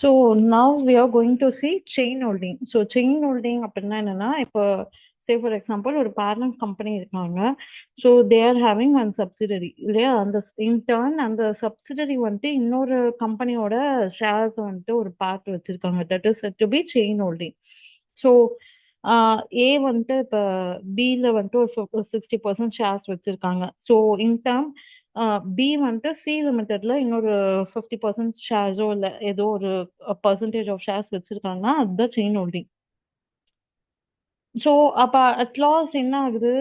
So now we are going to see chain holding. So chain holding அப்படின்னா என்னன்னா, இப்போ say for example ஒரு parent company இருக்காங்க. So they are having one subsidiary இல்லையா? அந்த in turn அந்த subsidiary வந்துட்டு இன்னொரு கம்பெனியோட ஷேர்ஸ் வந்துட்டு ஒரு பார்ட் வச்சிருக்காங்க. That is said to be chain holding. So A வந்துட்டு இப்போ Bல வந்துட்டு ஒரு 60% ஷேர்ஸ் வச்சிருக்காங்க. So in turn பி வந்துட்டு சி லிமிடெட்ல இன்னொரு 50% ஷேர்ஸோ இல்ல ஏதோ ஒரு பெர்சன்டேஜ் ஆஃப் ஷேர்ஸ் வச்சிருக்காங்கன்னா அதுதான் செயின் ஹோல்டிங். ஸோ அப்ப அட் லாஸ்ட் என்ன ஆகுது,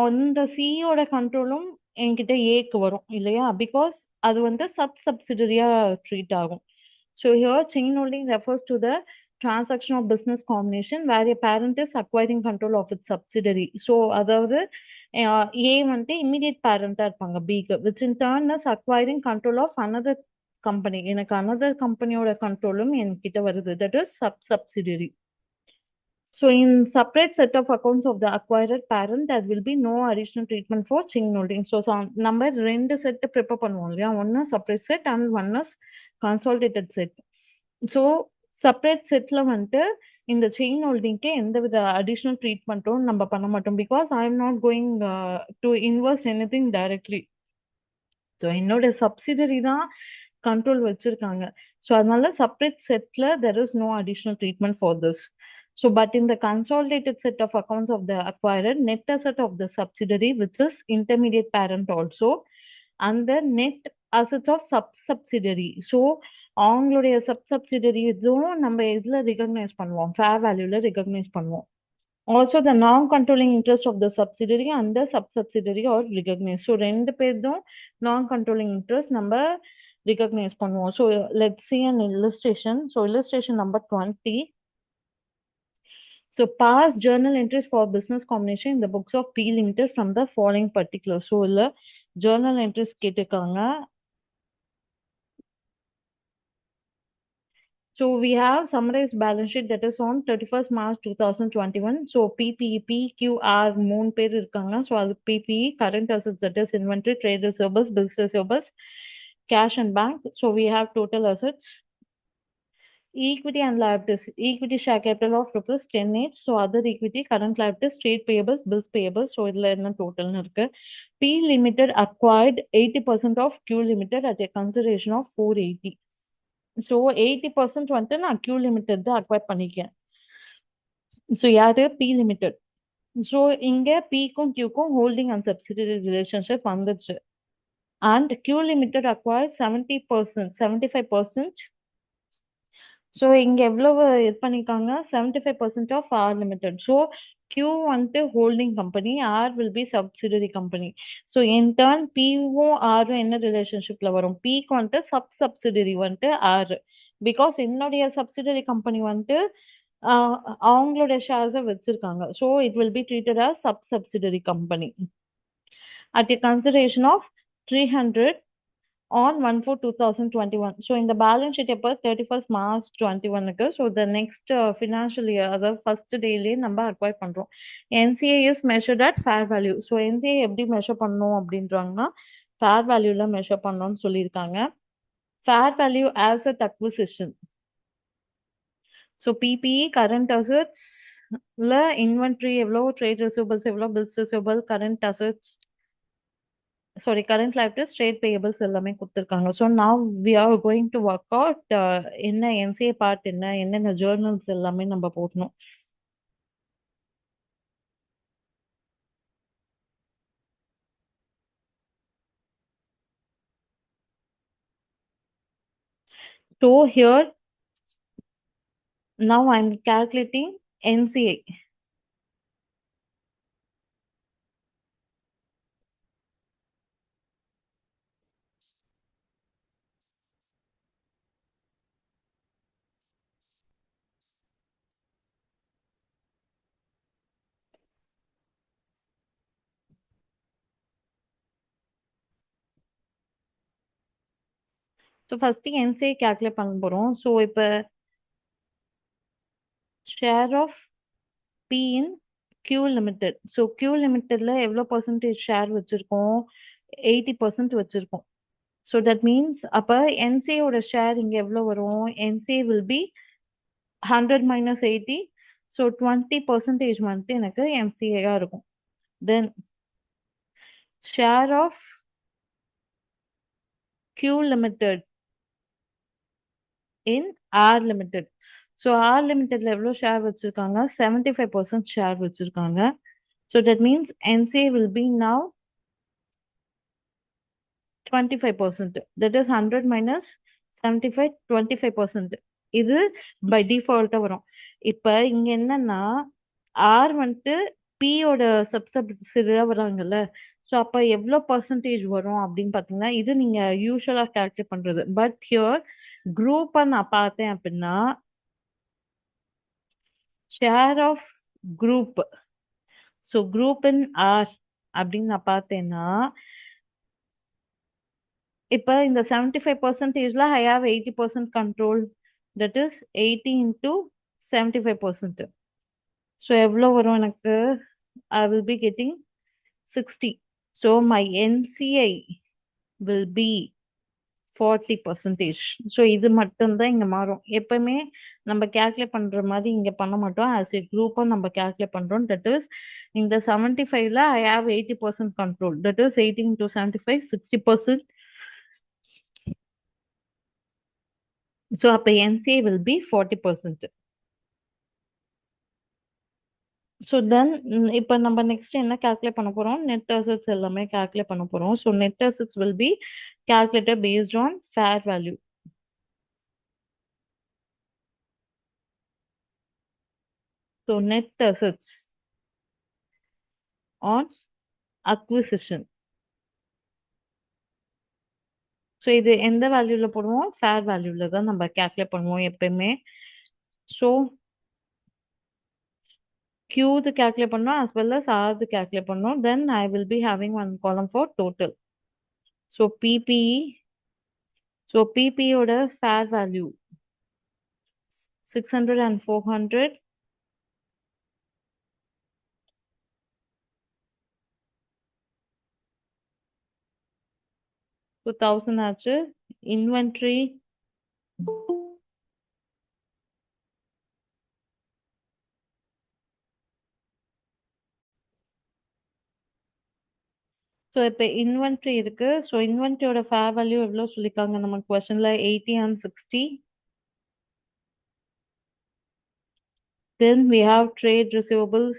அந்த சியோட கண்ட்ரோலும் என்கிட்ட ஏக்கு வரும் இல்லையா? பிகாஸ் அது வந்து சப்சிடரியா ட்ரீட் ஆகும். So here chain holding refers to the transaction of business combination where a parent is acquiring control of its subsidiary. So அதாவது ஏ வந்துட்டு இம்மிடியட் பேரண்டா இருப்பாங்க பிக்கு, which in turn is acquiring control of another company. எனக்கு another கம்பெனியோட கண்ட்ரோலும் என்கிட்ட வருது. That is subsidiary. So in separate set of accounts of the acquired parent, there will be no additional treatment for chain holding. So நம்ம ரெண்டு set prepare பண்ணுவோம் இல்லையா? ஒன்னு separate set and one is consolidated set. So separate செட்ல வந்துட்டு இந்த chain ஹோல்டிங்க்கு எந்த வித அடிஷ்னல் ட்ரீட்மெண்ட்டும் நம்ம பண்ண மாட்டோம். Because I am not going to invest anything directly. So என்னோட சப்சிடரி தான் கண்ட்ரோல் வச்சிருக்காங்க. ஸோ அதனால செப்பரேட் செட்ல there is no additional treatment for this. So, but in the consolidated set of accounts of the acquired, net asset of the subsidiary, which is intermediate parent also, and the net assets of subsidiary. So, அவங்களுடைய subsidiary இதுவும் நம்ம எதுல recognize பண்ணுவோம்? fair valueல recognize பண்ணுவோம். Also, the non-controlling interest of the subsidiary and the subsidiary are recognized. So, ரெண்டு பேரும் non-controlling interest நம்ம recognize பண்ணுவோம். So, let's see an illustration. So, illustration number 20. So past journal entries for business combination in the books of P Limited from the following particulars. So இல்ல journal entries கேட்டிருக்காங்க. So we have summarized balance sheet that is on 31st March 2021. So PPE, PQR மூணு பேர் இருக்காங்க. So அது PPE, current assets that is inventory, trade receivables, business receivables, cash and bank. So we have total assets. Equity and liabilities. Equity share capital of rupees 10 each. So other equity, current liabilities, trade payables, bills payables. So இதுல என்ன டோட்டல்னு இருக்கு. P Limited acquired 80% of Q Limited at a consideration of 480. So 80% வந்துட்டு நான் Q Limited தான் acquire பண்ணிக்கேன். So யாரு? P Limited. So இங்க Pக்கும் Qக்கும் holding and subsidiary relationship வந்துச்சு. And Q Limited acquired 70%, 75%. So இங்க எவ்வளவு இது பண்ணிருக்காங்க? 75% of R limited. So Q வந்துட்டு holding company, R will be subsidiary company. So in turn பியும் ஆரும் என்ன ரிலேஷன்ஷிப்ல வரும்? பிக்கு வந்துட்டு சப்சிடரி வந்துட்டு ஆர். பிகாஸ் என்னுடைய சப்சிடரி கம்பெனி வந்துட்டு அவங்களுடைய ஷேர்ஸை வச்சிருக்காங்க. So it will be treated as subsidiary company at a consideration of 300 on 1/4/2021. So in the balance sheet எப்போ 31st March 21க்கு. So the next financial year அதாவது ஃபர்ஸ்ட் டேலேயே நம்ம அக்வைர் பண்ணுறோம். NCA is measured at fair value. So NCA எப்படி measure பண்ணணும் அப்படின்றாங்கன்னா fair வேல்யூல மெஷர் பண்ணணும்னு சொல்லியிருக்காங்க. Fair value asset acquisition. So PPE current assets inventory எவ்வளோ, ட்ரேட் ரிசீவபிள்ஸ் எவ்வளோ, bills receivable, current assets current liabilities, trade payables எல்லாமே கொடுத்துருக்காங்க. So now we are going to work out என்ன NCA பார்ட் என்னென்ன journals எல்லாமே நம்ம போடணும். So here now I'm calculating NCA. So first NCA calculate பண்ண போறோம். ஸோ இப்போ share of P in Q Limited. So Q Limitedல எவ்வளோ பர்சன்டேஜ் ஷேர் வச்சிருக்கோம்? 80% வச்சிருக்கோம். So that means அப்ப NCA ஓட ஷேர் இங்க எவ்வளவு வரும்? NCA will be 100 minus 80. So 20% வந்துட்டு எனக்கு NCA ஆ இருக்கும். Then share of Q Limited in R Limited. So R Limitedல எவ்வளவு ஷேர் வச்சிருக்காங்க? 75% ஷேர் வச்சிருக்காங்க. So that means NCA will be now 25%. That is 100 minus 75, 25%. இது பை டிஃபால்ட்டா வரும். இப்ப இங்க என்னன்னா ஆர் வந்துட்டு பி யோட சப்சிடரியா வராங்கல்ல. ஸோ அப்ப எவ்வளோ பர்சன்டேஜ் வரும் அப்படின்னு பார்த்தீங்கன்னா இது நீங்க யூஸ்வலா கால்குலேட் பண்றது. பட் ஹியர் குரூப்பா நான் பார்த்தேன் அப்படின்னா share of group. So group in R அப்படின்னு நான் பார்த்தேன்னா இப்ப இந்த 75%ல I have 80% control. That is 80 into 75%. So எவ்வளோ வரும் எனக்கு? I will be getting 60. So my NCI will be 40%. So இது மட்டும்தான் இங்க மாறும். எப்பவுமே நம்ம கால்குலேட் பண்ற மாதிரி இங்க பண்ண மாட்டோம். ஆஸ் ஏ குரூப்பா நம்ம கால்குலேட் பண்றோம். தட் இஸ் இந்த 75ல I have 80% control. That is 80 into 75, 60%. So அப்ப NCA will be 40%. So then இப்ப நம்ம நெக்ஸ்ட் என்ன கால்குலேட் பண்ண போறோம்? நெட் அசெட்ஸ் எல்லாமே கால்குலேட் பண்ண போறோம். So net assets will be calculated based on fair value. So net assets on acquisition. So இது எந்த வேல்யூல போடுவோம்? ஃபேர் வேல்யூல தான் நம்ம கால்குலேட் பண்ணுவோம் எப்பயுமே. So Q து கால்குலேட் பண்ணோம் as well as R து கால்குலேட் பண்ணோம். Then I will be having one column for total. So PPE. So PPE ஓட fair value 600 and 400. So 1000 ஆச்சு. Inventory ஸோ இப்போ இன்வென்ட்ரி இருக்கு. ஸோ இன்வென்ட்ரியோட ஃபேர் வேல்யூ எவ்வளோ சொல்லியிருக்காங்க நமக்கு கொஸ்டின்ல 80 and 60. Then we have trade receivables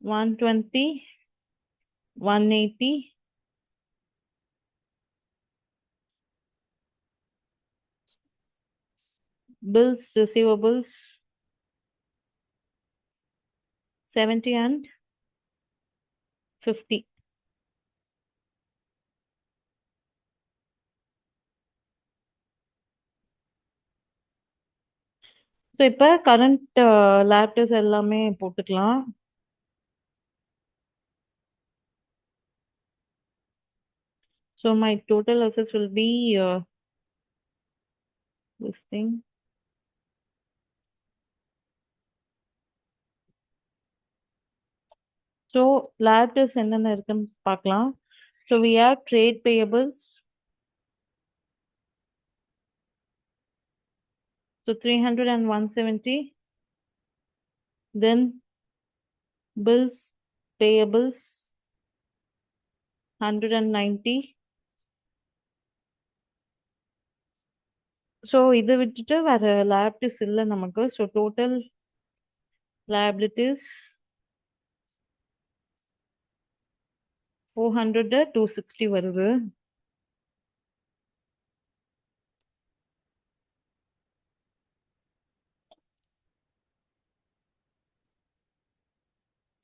120, 180. Bills receivables 70 and 50. So இப்போ current லேப்டர்ஸ் எல்லாமே போட்டுக்கலாம். So my total assets will be this thing. So லேப்டர்ஸ் என்னென்ன இருக்குன்னு பார்க்கலாம். So we have trade payables. So 300 and 170. Then bills payables 190. So இதை விட்டுட்டு வேற liabilities இல்லை நமக்கு. ஸோ டோட்டல் liabilities 400, 260 வருது.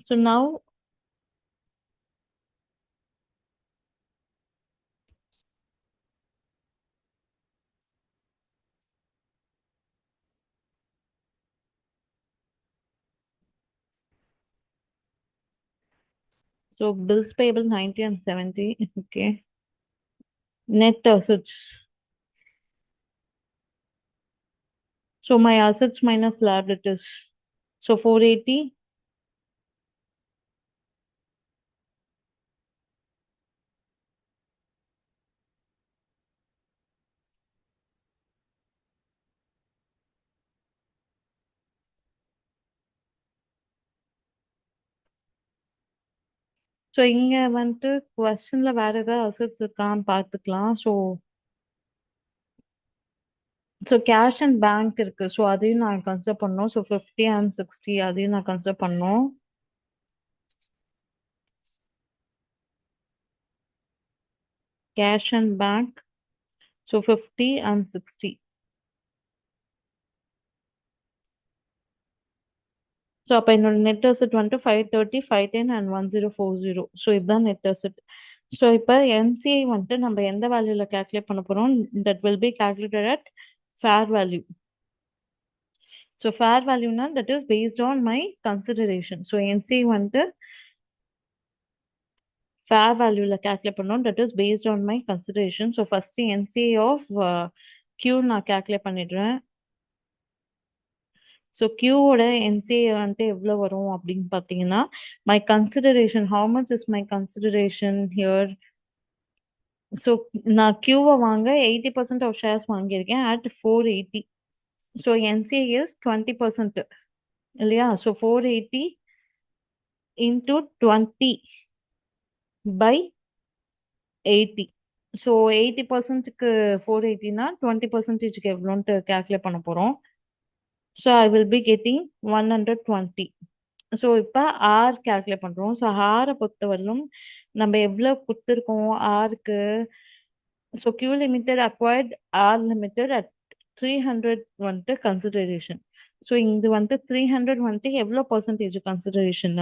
So now so bills payable 90 and 70. Okay. Net assets. So my assets minus liabilities. So 480. So இங்க வந்துட்டு கொஸ்டின்ல வேற ஏதாவது அசெட்ஸ் இருக்கான்னு பார்த்துக்கலாம். ஸோ கேஷ் அண்ட் பேங்க் இருக்கு. ஸோ அதையும் நான் கன்சிடர் பண்ணணும். ஸோ 50 அண்ட் 60 அதையும் நான் கன்சிடர் பண்ணணும். Cash and bank. So 50 and 60. So அப்போ என்னோட நெட் அசெட் வந்துட்டு 530, 510 அண்ட் 1040. ஸோ இதுதான் நெட் அசெட். ஸோ இப்போ என்சிஐ வந்துட்டு நம்ம எந்த வேல்யூல கேல்குலேட் பண்ண போறோம்? That will be calculated at fair value. So fair வேல்யூனா that is based on my consideration. So NCI வந்துட்டு ஃபேர் வேல்யூல கேல்குலேட் பண்ணோம். That is based on my consideration. So first NCI of Q நான் calculate பண்ணிடுறேன். So கியூவோட NCA வந்துட்டு எவ்வளோ வரும் அப்படின்னு பார்த்தீங்கன்னா, my consideration, how much is my consideration here? So நான் கியூவை வாங்க 80% ஆஃப் ஷேர்ஸ் வாங்கியிருக்கேன் அட் 480. ஸோ என்சிஏ இஸ் 20% இல்லையா? So 480 into 20 by 80. ஸோ 80%க்கு 480னா 20%க்கு எவ்வளோன்ட்டு கேல்குலேட் பண்ண போகிறோம். So I will be getting 120. So இப்போ ஆர் கேல்குலேட் பண்ணுறோம். ஸோ ஆரை பொறுத்தவரையிலும் நம்ம எவ்வளோ கொடுத்துருக்கோம் ஆருக்கு? So Q limited acquired R limited at 300 வந்துட்டு கன்சிடரேஷன். ஸோ இது வந்துட்டு 300 வந்துட்டு எவ்வளோ percentage consideration?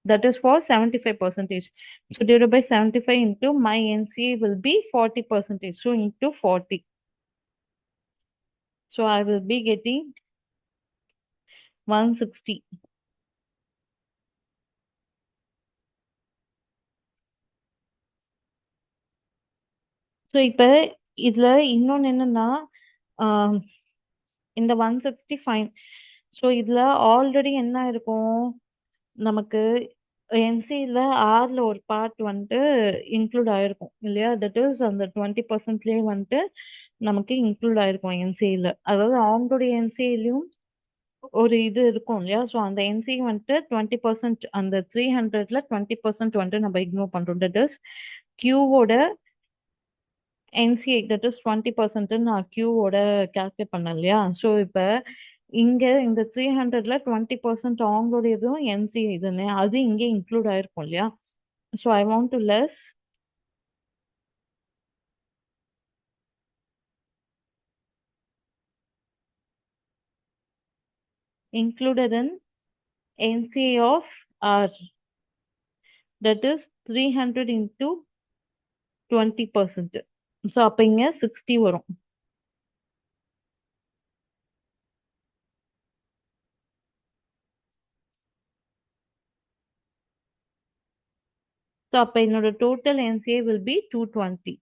That is for 75%. So divided by 75 into my NCA will be 40%. So into 40. So I will be getting 160. So இப்போ இதில் இன்னொன்று என்னன்னா, இந்த 160 ஃபைன். ஸோ இதில் ஆல்ரெடி என்ன இருக்கும் நமக்கு? என்சியில் ஆரில் ஒரு பார்ட் வந்துட்டு இன்க்ளூட் ஆயிருக்கும் இல்லையா? தட் இஸ் அந்த 20%லேயே வந்துட்டு நமக்கு இன்க்ளூட் ஆயிருக்கும் என்சியில். அதாவது அவங்களுடைய என்சியிலையும் ஒரு இது இருக்கும் இல்லையா? ஸோ அந்த என்சி வந்துட்டு 20%, அந்த 300ல 20% வந்துட்டு நம்ம இக்னோர் பண்றோம். That is கியூவோட NCI that is 20% நான் கியூவோட கால்குலேட் பண்ணேன் இல்லையா? ஸோ இப்போ இங்க இந்த 300ல 20% அவங்களோட இதுவும் என்சிஐ இதுன்னு அது இங்கே இன்க்ளூட் ஆயிருக்கும் இல்லையா? So I want to less included in NCA of R, that is 300 into 20%. So அப்போ இங்க 60 வரும். ஸோ அப்போ என்னோட total NCA will be 220.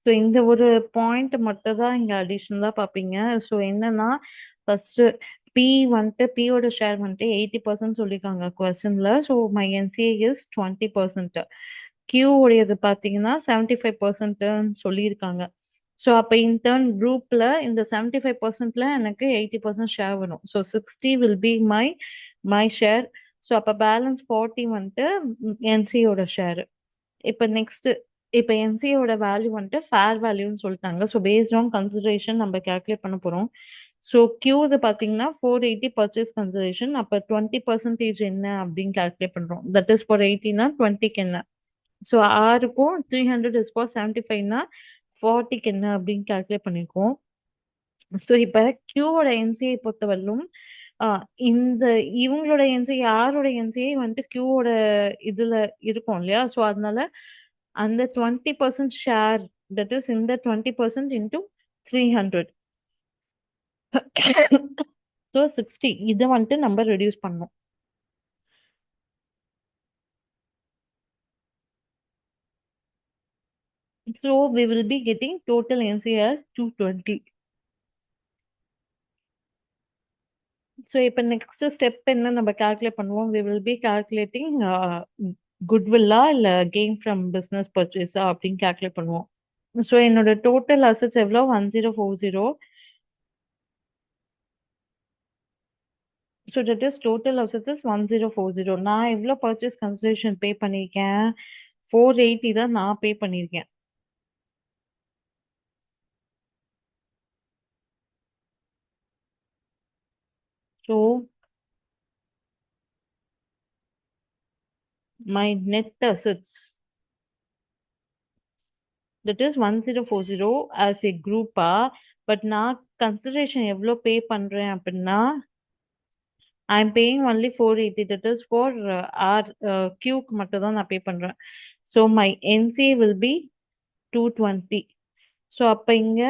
So இந்த ஒரு பாயிண்ட் மட்டும் தான் இங்கே அடிஷ்னலாக பார்ப்பீங்க. ஸோ என்னன்னா ஃபர்ஸ்ட் பி வந்துட்டு பியோட ஷேர் வந்துட்டு 80% சொல்லியிருக்காங்க கொஸ்டின்ல. So my NCA is 20%. Q உடையது பார்த்தீங்கன்னா 75%ன்னு சொல்லியிருக்காங்க. ஸோ அப்போ இன்டர்ன் குரூப்ல இந்த 75%ல எனக்கு 80% ஷேர் வரும். So 60 will be my share. So அப்போ பேலன்ஸ் 40 வந்துட்டு என்சியோட ஷேர். இப்போ நெக்ஸ்ட் இப்போ என்சியோட வேல்யூ வந்துட்டு ஃபேர் வேல்யூன்னு சொல்லிட்டாங்க. ஸோ பேஸ்ட் ஆன் கன்சிடரேஷன் நம்ம கேல்குலேட் பண்ண போகிறோம். ஸோ கியூ இது பார்த்தீங்கன்னா 480 பர்ச்சேஸ் கன்சிடரேஷன். அப்போ 20% என்ன அப்படின்னு கேல்குலேட் பண்ணுறோம். தட் இஸ் ஃபார் 80னா 20க்கு என்ன? ஸோ ஆருக்கும் 300 இஸ் ஃபார் 75னா 40க்கு என்ன அப்படின்னு கேல்குலேட் பண்ணியிருக்கோம். ஸோ இப்போ கியூவோட என்சிஐ பொறுத்தவரையிலும் இந்த இவங்களோட என்சிஐ யாரோட என்சிஐ வந்துட்டு கியூவோட இதுல இருக்கும் இல்லையா? ஸோ அதனால அந்த 20% ஷேர் தட் இஸ் இந்த 20% இன்டூ 300. ஸோ 60 இதை வந்துட்டு நம்ம ரெடியூஸ் பண்ணோம். So we will be getting total NCA as 220. So இப்போ நெக்ஸ்ட் ஸ்டெப் என்ன நம்ம கால்குலேட் பண்ணுவோம்? we will be calculating குட்வில்லா இல்லை கெயின் ஃப்ரம் பிஸ்னஸ் பர்ச்சேஸா அப்படின்னு கால்குலேட் பண்ணுவோம். ஸோ என்னோட டோட்டல் அசட்ஸ் எவ்வளோ? 1040. So that is total assets is 1040. நான் எவ்வளோ பர்ச்சேஸ் கன்சிடரேஷன் பே பண்ணியிருக்கேன்? 480 தான் நான் பே பண்ணியிருக்கேன். So my net assets that is 1040 as a group-ஆ. பட் நான் கன்சிடரேஷன் எவ்வளோ பே பண்றேன் அப்படின்னா, I am paying only 480. That is for R கியூக்கு மட்டும் தான் நான் பே பண்றேன். So my NCA will be 220. So அப்போ இங்க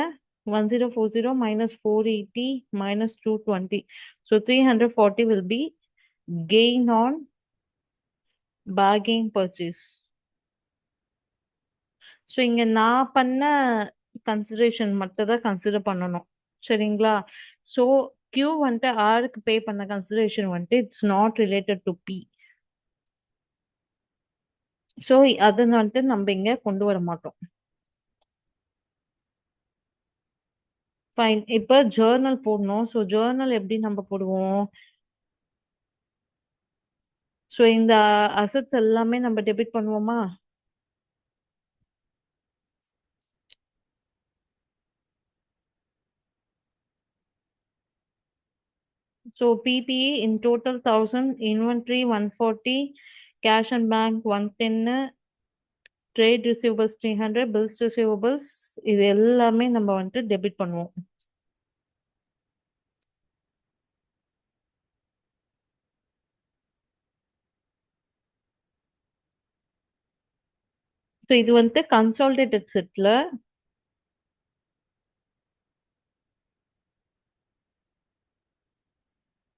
1040 minus 480 minus 220. So 340 will be gain on bargain purchase. So இங்க நான் பண்ண கன்சிடரேஷன் மட்டும் தான் கன்சிடர் பண்ணணும். சரிங்களா? ஸோ Q வந்துட்டு ஆருக்கு பே பண்ண கன்சிடரேஷன் வந்துட்டு it's not related to P. So அதை வந்துட்டு நம்ம இங்க கொண்டு வர மாட்டோம். ஃபைன். இப்போ ஜேர்னல் போடணும். ஸோ ஜேர்னல் எப்படி நம்ம போடுவோம்? ஸோ இந்த அசட்ஸ் எல்லாமே நம்ம டெபிட் பண்ணுவோமா? So PPE in total 1000, inventory 140, cash and bank 110, trade receivables 300, bills receivables இது எல்லாமே நம்ம வந்துட்டு டெபிட் பண்ணுவோம். ஸோ இது வந்துட்டு கன்சாலிடேட்டட் செட்ல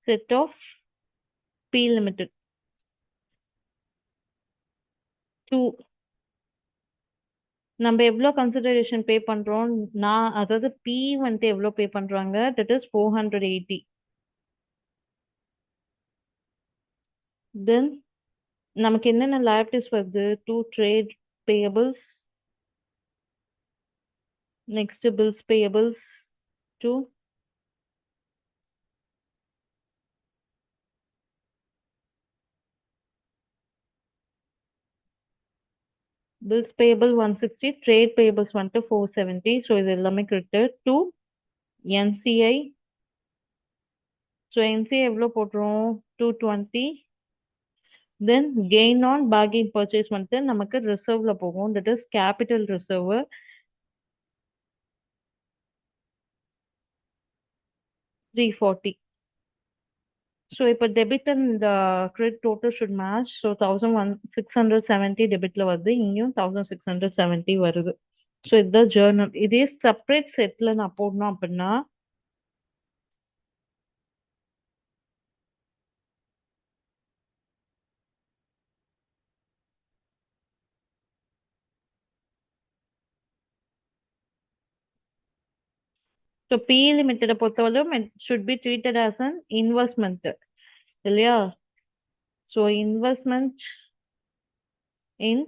செட் ஆஃப் P லிமிடெட் 2. நம்ம எவ்வளோ கன்சிடரேஷன் பே பண்றோம்? நான் அதாவது P வந்துட்டு எவ்வளோ பே பண்றாங்க? That is 480. தென் நமக்கு என்னென்ன liabilities வருது? 2 trade payables, next bills payables 2, bills payable 160, trade payables வந்துட்டு 470. ஸோ இது எல்லாமே credit to NCI. So NCI எவ்வளோ போட்டுரும்? 220. Then gain on bargain purchase வந்துட்டு நமக்கு ரிசர்வ்ல போகும். That is capital reserve 340. So இப்போ debit and credit total should match. So 1670 டெபிட்ல வருது, இங்கேயும் 1670 வருது. ஸோ இதுதான் ஜேர்னல். இதே செப்பரேட் செட்ல நான் போடணும் அப்படின்னா ஸோ பி லிமிட்டடை பொறுத்தவரையும் it should be treated as an investment இல்லையா? So investment in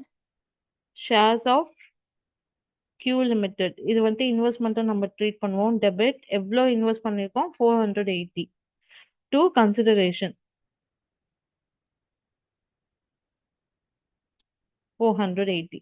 shares of Q limited இது வந்துட்டு இன்வெஸ்ட்மெண்ட்டை நம்ம ட்ரீட் பண்ணுவோம். டெபிட் எவ்வளோ இன்வெஸ்ட் பண்ணியிருக்கோம்? 480 டு கன்சிடரேஷன் 480.